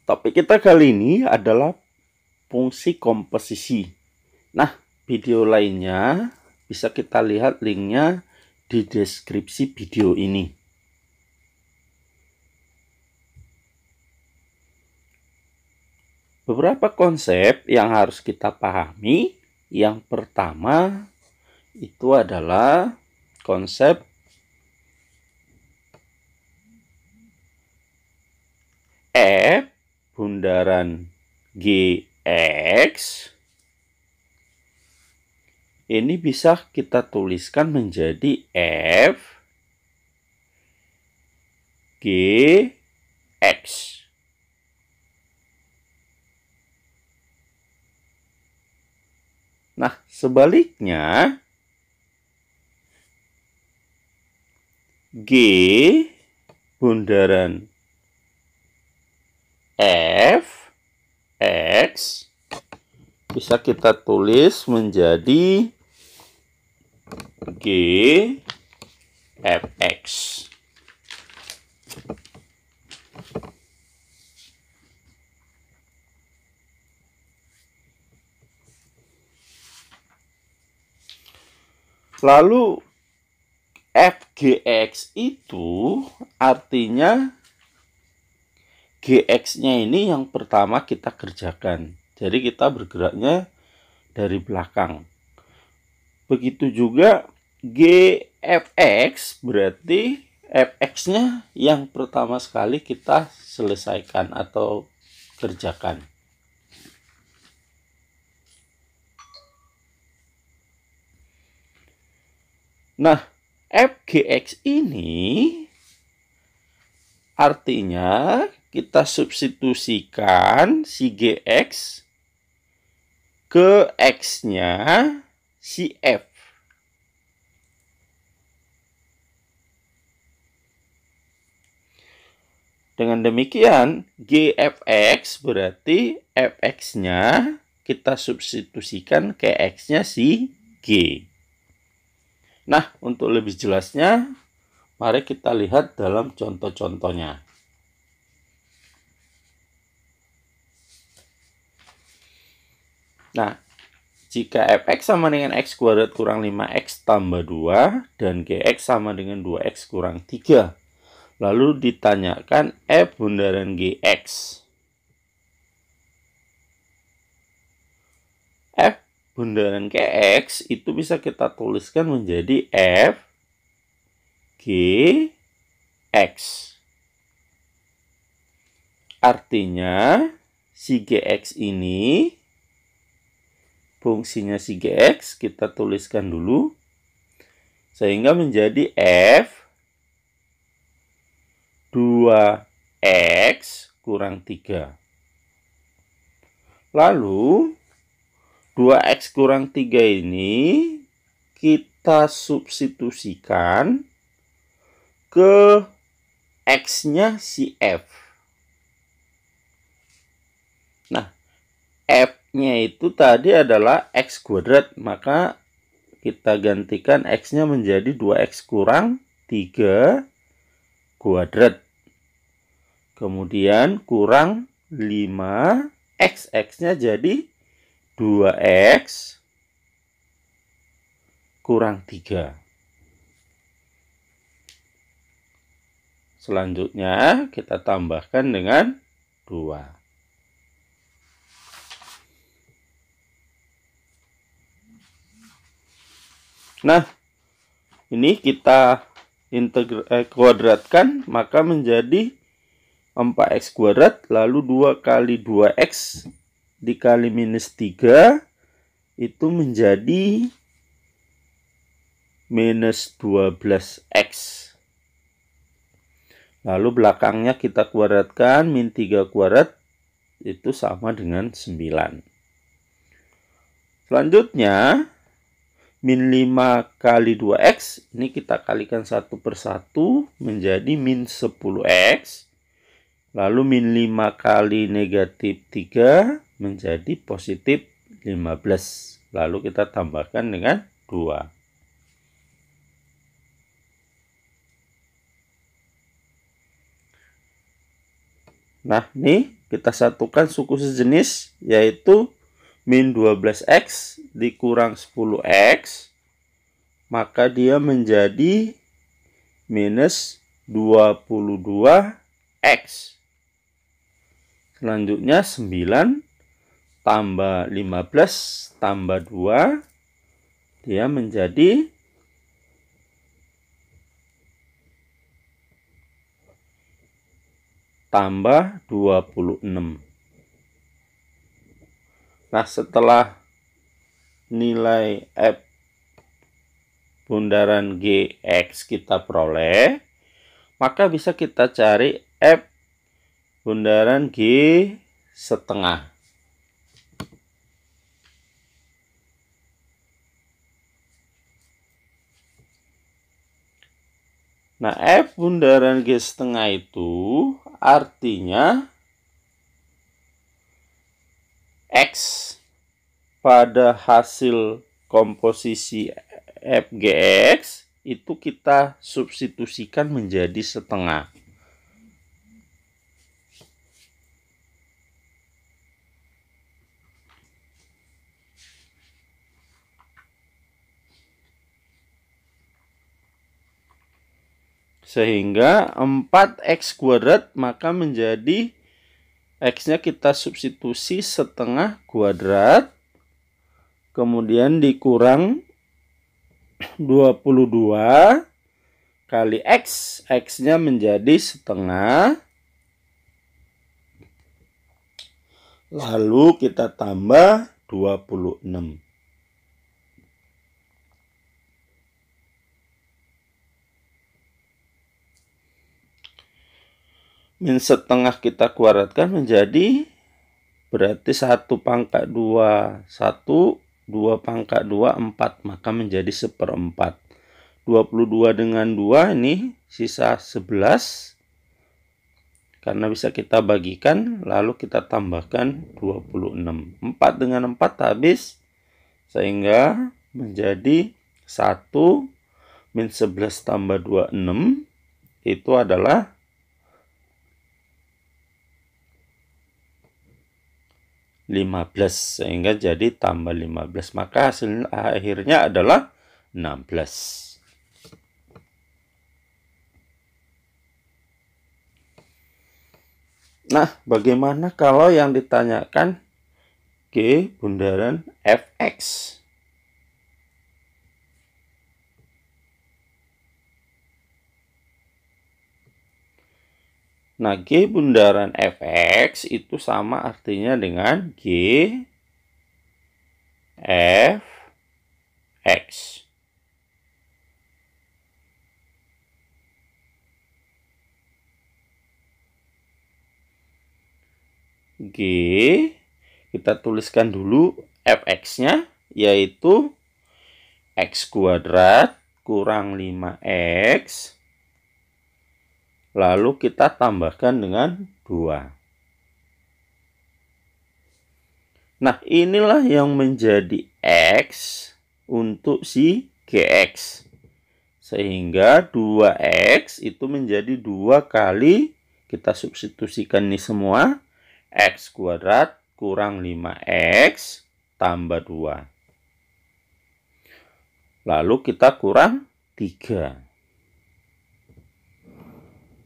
Topik kita kali ini adalah fungsi komposisi. Nah, video lainnya bisa kita lihat linknya di deskripsi video ini. Beberapa konsep yang harus kita pahami. Yang pertama itu adalah konsep F bundaran GX ini bisa kita tuliskan menjadi F GX. Nah, sebaliknya G bundaran F X bisa kita tulis menjadi G Fx. Lalu Fgx itu artinya Gx-nya ini yang pertama kita kerjakan. Jadi kita bergeraknya dari belakang. Begitu juga Gfx berarti Fx-nya yang pertama sekali kita selesaikan atau kerjakan. Nah, Fgx ini artinya kita substitusikan si Gx ke X-nya si F. Dengan demikian, Gfx berarti Fx-nya kita substitusikan ke X-nya si G. Nah, untuk lebih jelasnya, mari kita lihat dalam contoh-contohnya. Nah, jika Fx sama dengan X kuadrat kurang 5X tambah 2 dan Gx sama dengan 2X kurang 3. Lalu ditanyakan F bundaran Gx. F bundaran Gx itu bisa kita tuliskan menjadi F Gx. Artinya si Gx ini fungsinya si Gx kita tuliskan dulu sehingga menjadi F 2X kurang 3. Lalu 2X kurang 3 ini kita substitusikan ke X-nya si F. Nah, F-nya itu tadi adalah X kuadrat, maka kita gantikan X-nya menjadi 2X kurang 3 kuadrat. Kemudian kurang 5, X-nya jadi 2X kurang 3. Selanjutnya kita tambahkan dengan 2. Nah, ini kita kuadratkan, maka menjadi 4X kuadrat, lalu 2 kali 2X dikali minus 3, itu menjadi minus 12X. Lalu belakangnya kita kuadratkan, min 3 kuadrat, itu sama dengan 9. Selanjutnya, min 5 kali 2X, ini kita kalikan 1 per 1, menjadi min 10X. Lalu min 5 kali negatif 3 menjadi positif 15. Lalu kita tambahkan dengan 2. Nah, ini kita satukan suku sejenis, yaitu min 12x dikurang 10x, maka dia menjadi minus 22x. Selanjutnya 9 tambah 15 tambah 2, dia menjadi tambah 26. Nah, setelah nilai F bundaran GX kita peroleh, maka bisa kita cari F bundaran G setengah. Nah, F bundaran G setengah itu artinya X pada hasil komposisi FGX itu kita substitusikan menjadi setengah. Sehingga 4x kuadrat maka menjadi x-nya kita substitusi setengah kuadrat, kemudian dikurang 22 kali x, x-nya menjadi setengah, lalu kita tambah 26. Min setengah kita kuadratkan menjadi berarti 1 pangkat 2 1, 2 pangkat 2 4, maka menjadi 1/4. 22 dengan 2 ini sisa 11, karena bisa kita bagikan, lalu kita tambahkan 26. 4 dengan 4 habis, sehingga menjadi 1 min 11 tambah 26 itu adalah 15, sehingga jadi tambah 15, maka hasilnya akhirnya adalah 16. Nah, bagaimana kalau yang ditanyakan G bundaran Fx? Nah, G bundaran Fx itu sama artinya dengan G Fx. G, kita tuliskan dulu Fx-nya, yaitu x kuadrat kurang 5x, lalu kita tambahkan dengan 2. Nah, inilah yang menjadi x untuk si Gx. Sehingga 2x itu menjadi 2 kali, kita substitusikan ini semua, x kuadrat kurang 5x tambah 2. Lalu kita kurang 3.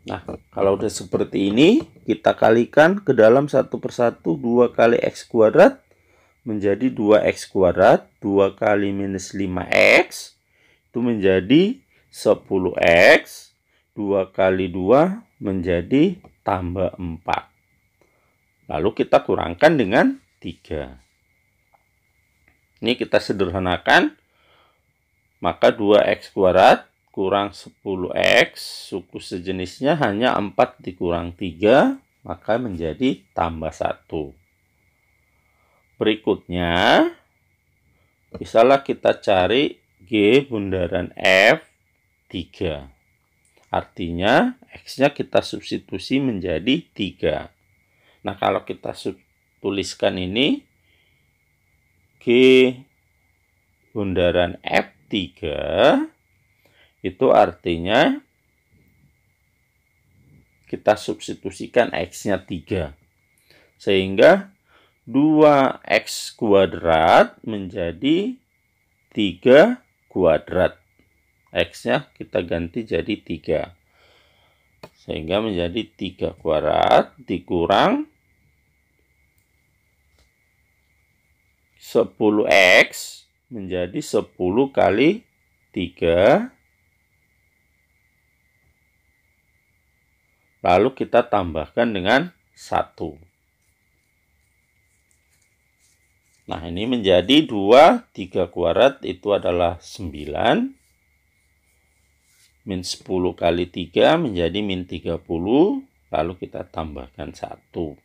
Nah, kalau udah seperti ini, kita kalikan ke dalam satu persatu. 2 kali x kuadrat menjadi 2x kuadrat. 2 kali minus 5x itu menjadi 10x. 2 kali 2 menjadi tambah 4. Lalu kita kurangkan dengan 3. Ini kita sederhanakan. Maka 2x kuadrat kurang 10x, suku sejenisnya hanya 4 dikurang 3, maka menjadi tambah 1. Berikutnya, bisalah kita cari G bundaran F3. Artinya, x-nya kita substitusi menjadi 3. Nah, kalau kita tuliskan ini, G bundaran F3, itu artinya kita substitusikan x-nya 3. Sehingga 2x kuadrat menjadi 3 kuadrat. X-nya kita ganti jadi 3. Sehingga menjadi 3 kuadrat dikurang 10x menjadi 10 kali 3. Lalu kita tambahkan dengan 1. Nah, ini menjadi 2, 3 kuadrat itu adalah 9. Min 10 kali 3 menjadi min 30. Lalu kita tambahkan 1.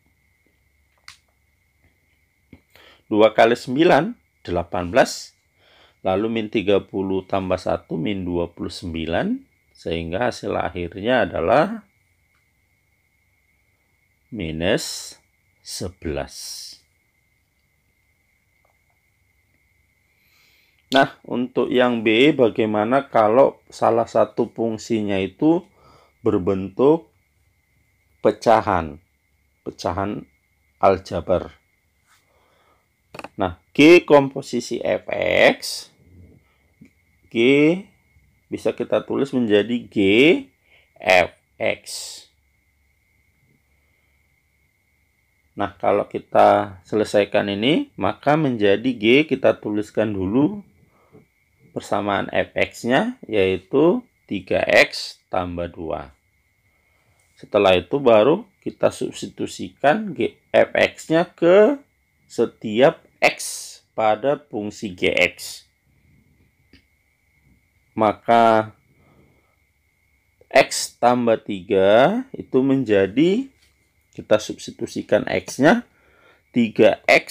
2 kali 9, 18. Lalu min 30 tambah 1, min 29. Sehingga hasil akhirnya adalah minus 11. Nah, untuk yang B, bagaimana kalau salah satu fungsinya itu berbentuk pecahan aljabar. Nah, G komposisi fx, G bisa kita tulis menjadi G fx. Nah, kalau kita selesaikan ini, maka menjadi G kita tuliskan dulu persamaan fx-nya, yaitu 3x tambah 2. Setelah itu baru kita substitusikan fx-nya ke setiap x pada fungsi gx. Maka x tambah 3 itu menjadi, kita substitusikan x-nya 3x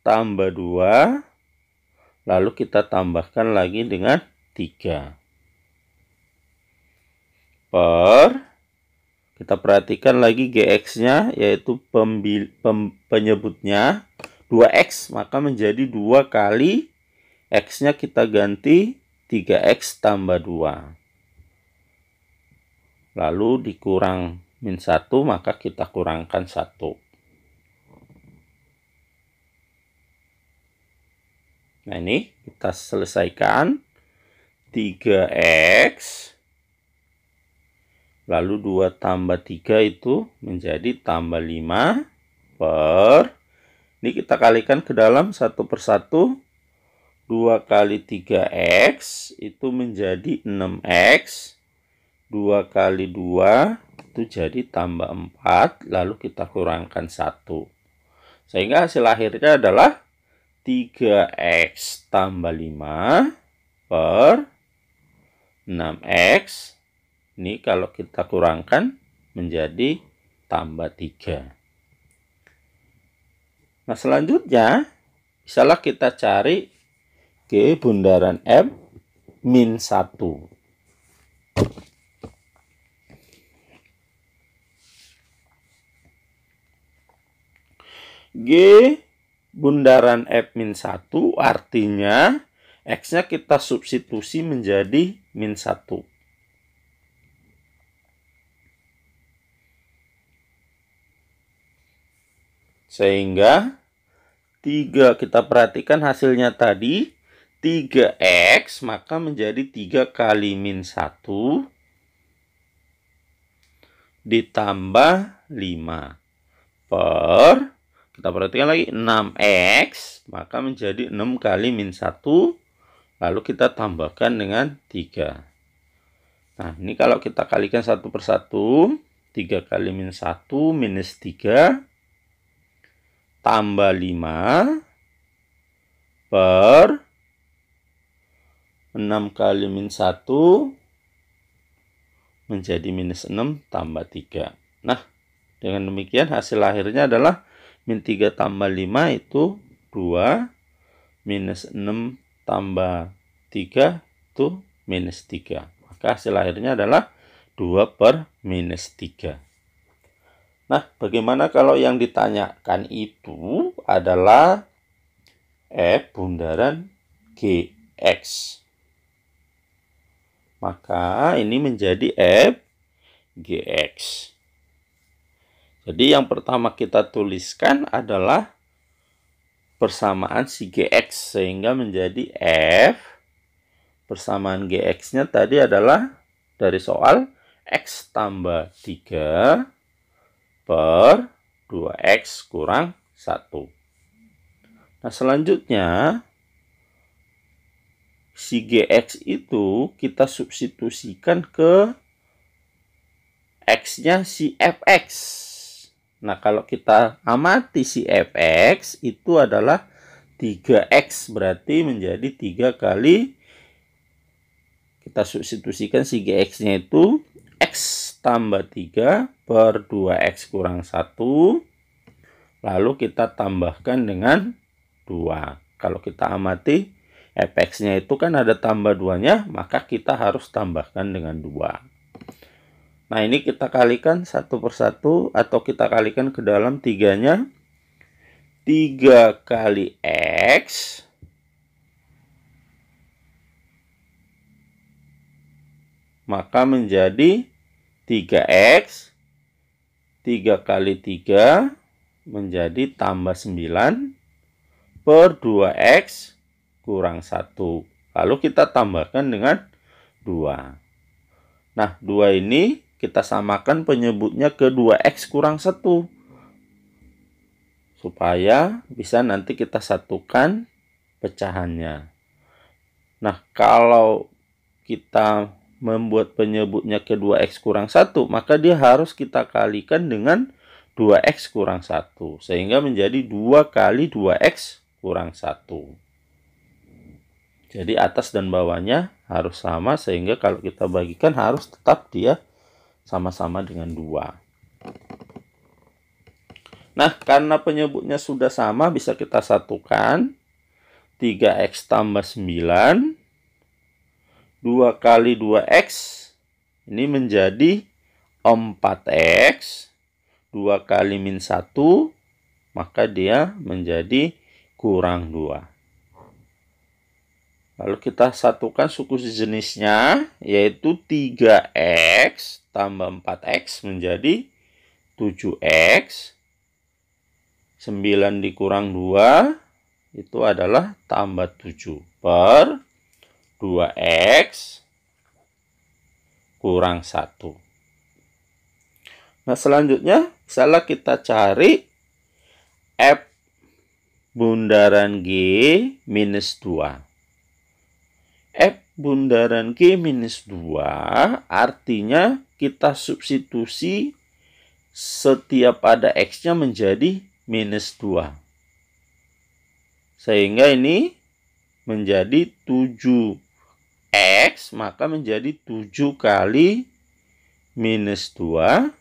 tambah 2. Lalu kita tambahkan lagi dengan 3. Kita perhatikan lagi gx-nya, yaitu penyebutnya 2x. Maka menjadi 2 kali x-nya kita ganti 3x tambah 2. Lalu dikurang min 1, maka kita kurangkan 1. Nah, ini kita selesaikan. 3x lalu 2 tambah 3 itu menjadi tambah 5 ini kita kalikan ke dalam satu persatu. 2 kali 3x itu menjadi 6x. 2 kali 2 itu jadi tambah 4. Lalu kita kurangkan 1. Sehingga hasil akhirnya adalah 3x tambah 5 per 6x. Ini kalau kita kurangkan menjadi tambah 3. Nah, selanjutnya bisalah kita cari G bundaran F min 1. G bundaran F-1 artinya X-nya kita substitusi menjadi min 1. Sehingga 3 kita perhatikan hasilnya tadi 3x, maka menjadi 3 kali min 1 ditambah 5 per, kita perhatikan lagi 6x, maka menjadi 6 kali min 1. Lalu kita tambahkan dengan 3. Nah, ini kalau kita kalikan satu persatu, 3 kali min 1 minus 3 tambah 5 per 6 kali min 1 menjadi minus 6 tambah 3. Nah, dengan demikian hasil akhirnya adalah min 3 tambah 5 itu 2. Minus 6 tambah 3 itu minus 3. Maka hasil akhirnya adalah 2 per minus 3. Nah, bagaimana kalau yang ditanyakan itu adalah F bundaran GX? Maka ini menjadi F GX. Jadi yang pertama kita tuliskan adalah persamaan si GX, sehingga menjadi F persamaan GX-nya tadi adalah dari soal X tambah 3 per 2X kurang 1. Nah, selanjutnya si GX itu kita substitusikan ke X-nya si FX. Nah, kalau kita amati si FX itu adalah 3X, berarti menjadi 3 kali kita substitusikan si GX-nya itu X tambah 3 per 2X kurang 1. Lalu kita tambahkan dengan 2. Kalau kita amati FX-nya itu kan ada tambah 2-nya, maka kita harus tambahkan dengan 2. Nah, ini kita kalikan satu persatu atau kita kalikan ke dalam 3-nya. 3 kali X maka menjadi 3X. 3 kali 3 menjadi tambah 9 per 2X kurang 1. Lalu kita tambahkan dengan 2. Nah, 2 ini kita samakan penyebutnya ke 2X kurang 1. Supaya bisa nanti kita satukan pecahannya. Nah, kalau kita membuat penyebutnya ke 2X kurang 1, maka dia harus kita kalikan dengan 2X kurang 1. Sehingga menjadi 2 kali 2X kurang 1. Jadi atas dan bawahnya harus sama, sehingga kalau kita bagikan harus tetap dia sama-sama dengan 2. Nah, karena penyebutnya sudah sama, bisa kita satukan. 3X tambah 9. 2 kali 2X. Ini menjadi 4X. 2 kali min 1. Maka dia menjadi kurang 2. Lalu kita satukan suku sejenisnya, yaitu 3X tambah 4X menjadi 7X. 9 dikurang 2, itu adalah tambah 7 per 2X kurang 1. Nah, selanjutnya, misalnya kita cari F bundaran G minus 2. F bundaran G minus 2 artinya kita substitusi setiap ada X-nya menjadi minus 2. Sehingga ini menjadi 7X, maka menjadi 7 kali minus 2.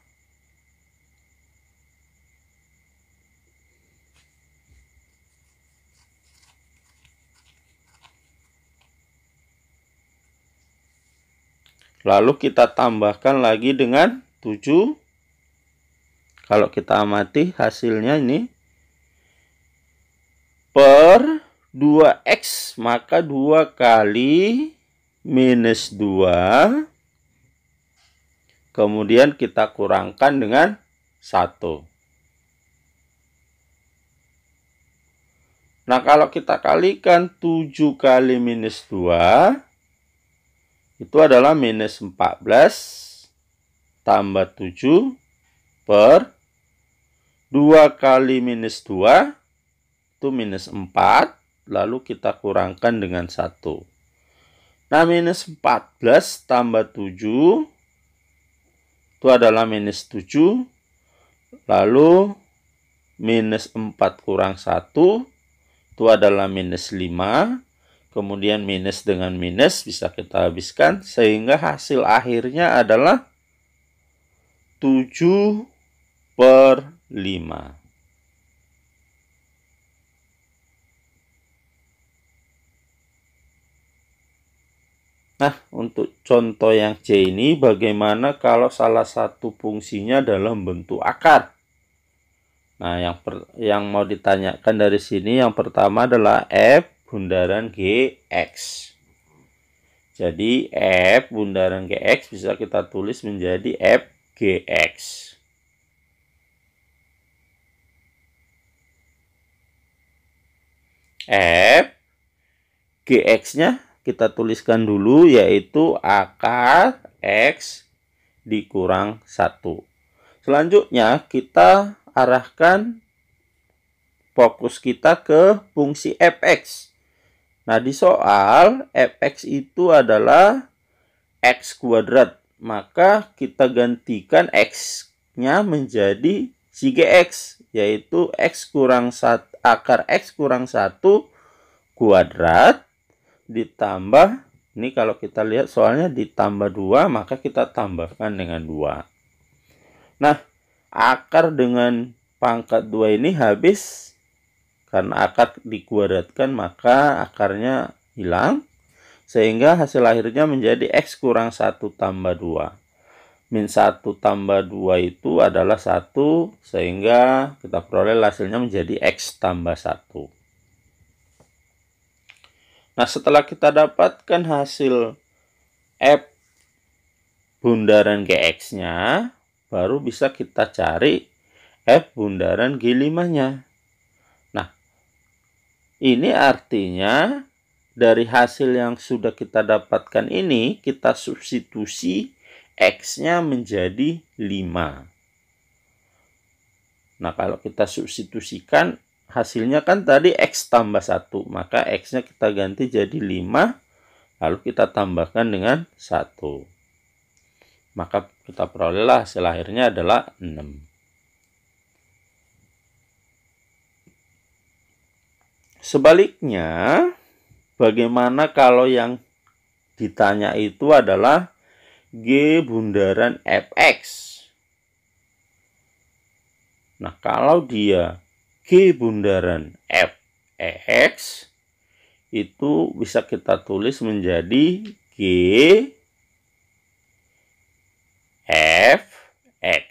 Lalu kita tambahkan lagi dengan 7. Kalau kita amati hasilnya ini per 2X, maka 2 kali minus 2. Kemudian kita kurangkan dengan 1. Nah, kalau kita kalikan 7 kali minus 2, itu adalah minus 14 tambah 7 per 2 kali minus 2, itu minus 4, lalu kita kurangkan dengan 1. Nah, minus 14 tambah 7, itu adalah minus 7, lalu minus 4 kurang 1, itu adalah minus 5. Kemudian minus dengan minus bisa kita habiskan, sehingga hasil akhirnya adalah 7 per 5. Nah, untuk contoh yang C ini, bagaimana kalau salah satu fungsinya dalam bentuk akar? Nah, yang mau ditanyakan dari sini yang pertama adalah F bundaran GX. Jadi F bundaran GX bisa kita tulis menjadi FGX. F. Gx-nya kita tuliskan dulu, yaitu akar X dikurang 1. Selanjutnya kita arahkan fokus kita ke fungsi fx. Nah, di soal fx itu adalah x kuadrat, maka kita gantikan x-nya menjadi si gx, yaitu akar x kurang 1 kuadrat ditambah, ini kalau kita lihat soalnya ditambah 2, maka kita tambahkan dengan 2. Nah, akar dengan pangkat 2 ini habis. Karena akar dikuadratkan, maka akarnya hilang. Sehingga hasil akhirnya menjadi x kurang 1 tambah 2. Min 1 tambah 2 itu adalah 1. Sehingga kita peroleh hasilnya menjadi x tambah 1. Nah, setelah kita dapatkan hasil f bundaran gx-nya, baru bisa kita cari f bundaran g5-nya. Ini artinya dari hasil yang sudah kita dapatkan ini, kita substitusi x-nya menjadi 5. Nah, kalau kita substitusikan, hasilnya kan tadi x tambah 1. Maka x-nya kita ganti jadi 5, lalu kita tambahkan dengan 1. Maka kita perolehlah hasil akhirnya adalah 6. Sebaliknya, bagaimana kalau yang ditanya itu adalah G bundaran fx? Nah, kalau dia G bundaran fx, itu bisa kita tulis menjadi G fx.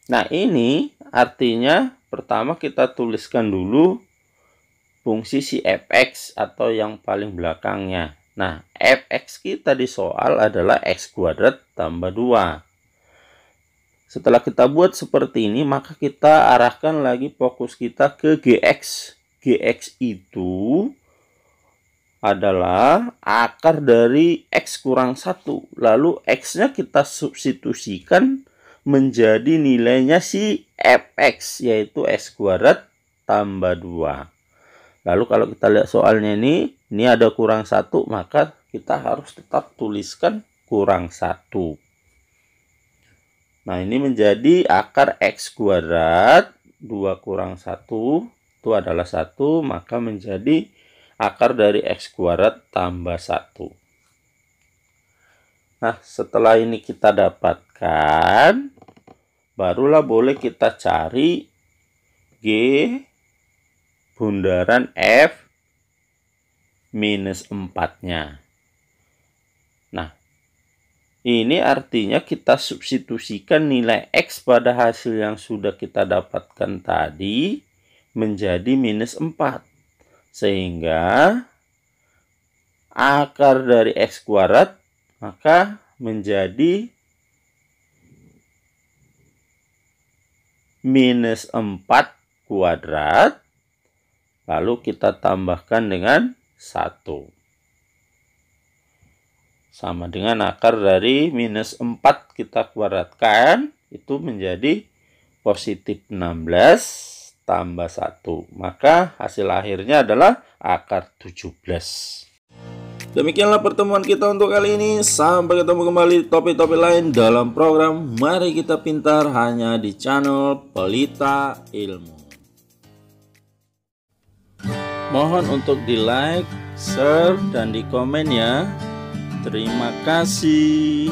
Nah, ini artinya pertama kita tuliskan dulu fungsi si fx atau yang paling belakangnya. Nah, fx kita di soal adalah x kuadrat tambah 2. Setelah kita buat seperti ini, maka kita arahkan lagi fokus kita ke gx. Gx itu adalah akar dari x kurang 1. Lalu x-nya kita substitusikan menjadi nilainya si fx, yaitu x kuadrat tambah 2. Lalu kalau kita lihat soalnya ini ada kurang 1, maka kita harus tetap tuliskan kurang 1. Nah, ini menjadi akar x kuadrat 2 kurang 1 itu adalah 1, maka menjadi akar dari x kuadrat tambah 1. Nah, setelah ini kita dapatkan, barulah boleh kita cari G bundaran F minus 4-nya. Nah, ini artinya kita substitusikan nilai X pada hasil yang sudah kita dapatkan tadi menjadi minus 4. Sehingga akar dari X kuadrat maka menjadi minus 4 kuadrat, lalu kita tambahkan dengan 1. Sama dengan akar dari minus 4 kita kuadratkan, itu menjadi positif 16 tambah 1. Maka hasil akhirnya adalah akar 17. Demikianlah pertemuan kita untuk kali ini. Sampai ketemu kembali di topik-topik lain dalam program Mari Kita Pintar hanya di channel Pelita Ilmu. Mohon untuk di like, share, dan di komen ya. Terima kasih.